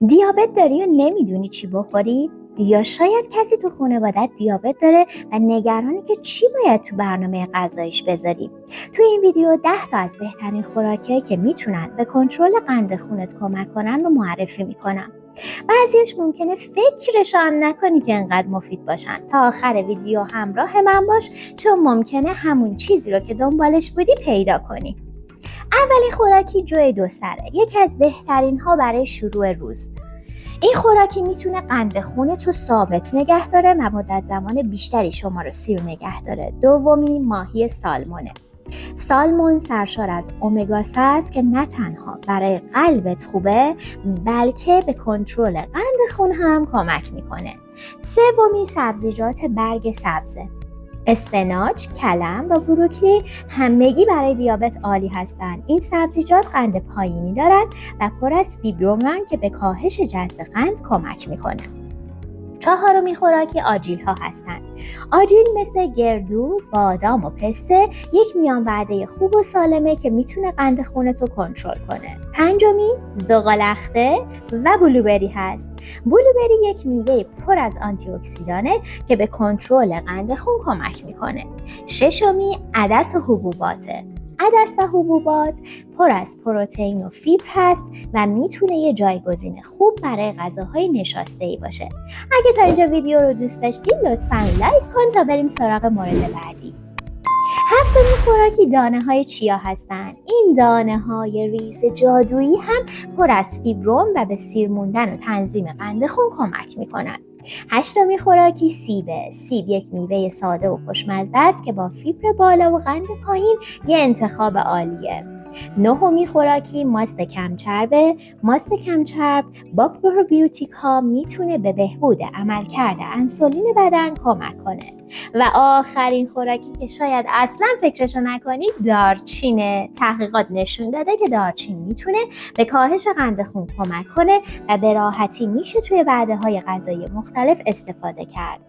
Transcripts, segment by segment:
دیابت داری و نمیدونی چی بخوری؟ یا شاید کسی تو خانوادت دیابت داره و نگرانی که چی باید تو برنامه غذاییش بذاری. تو این ویدیو 10 تا از بهترین خوراکیایی که میتونن به کنترل قند خونت کمک کنن رو معرفی میکنم. بعضیش ممکنه فکرش هم نکنی که انقدر مفید باشن. تا آخر ویدیو همراه من باش چون ممکنه همون چیزی رو که دنبالش بودی پیدا کنی. اولین خوراکی جوی دو سره، یکی از بهترین ها برای شروع روز. این خوراکی میتونه قند خونت رو ثابت نگه داره و مدت زمان بیشتری شما رو سیر نگه داره. دومی ماهی سالمونه. سالمون سرشار از امگا 3 است که نه تنها برای قلبت خوبه بلکه به کنترل قند خون هم کمک میکنه. سومی سبزیجات برگ سبزه. اسفناج، کلم و بروکلی همگی برای دیابت عالی هستند. این سبزیجات قند پایینی دارند و پر از فیبرونن که به کاهش جذب قند کمک میکنه. چهارمی خوراکی آجیل ها هستند. آجیل مثل گردو، بادام و پسته یک میان وعده خوب و سالمه که میتونه قند خونت رو کنترل کنه. پنجمی زغال‌اخته و بلوبری هست. بلوبری یک میوه پر از آنتی اکسیدانه که به کنترل قند خون کمک میکنه. ششمی عدس و حبوباته. عدس و حبوبات پر از پروتئین و فیبر هست و میتونه یه جایگزین خوب برای غذاهای نشاسته‌ای باشه. اگه تا اینجا ویدیو رو دوست داشتی لطفاً لایک کن تا بریم سراغ مورد بعدی. هفتمین خوراکی دانه های چیا هستن. این دانه های ریز جادویی هم پر از فیبرون و به سیر موندن و تنظیم قند خون کمک میکنن. هشتمین خوراکی سیبه. سیب یک میوه ساده و خوشمزه است که با فیبر بالا و قند پایین یه انتخاب عالیه. نهمی خوراکی ماست کمچربه. ماست کمچرب با پروبیوتیک ها میتونه به بهبود عملکرد انسولین بدن کمک کنه. و آخرین خوراکی که شاید اصلا فکرشو نکنید دارچینه. تحقیقات نشون داده که دارچین میتونه به کاهش قند خون کمک کنه و به راحتی میشه توی وعده‌های غذایی مختلف استفاده کرد.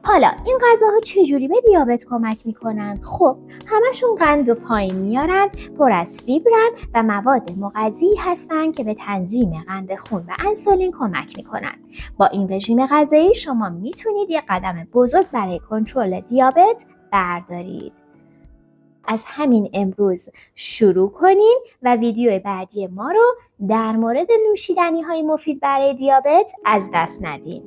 حالا این غذاها چجوری به دیابت کمک میکنن؟ خب همشون قند و پایین میارن، پر از فیبرن و مواد مغذی هستن که به تنظیم قند خون و انسولین کمک میکنن. با این رژیم غذایی شما میتونید یه قدم بزرگ برای کنترل دیابت بردارید. از همین امروز شروع کنین و ویدیو بعدی ما رو در مورد نوشیدنی های مفید برای دیابت از دست ندین.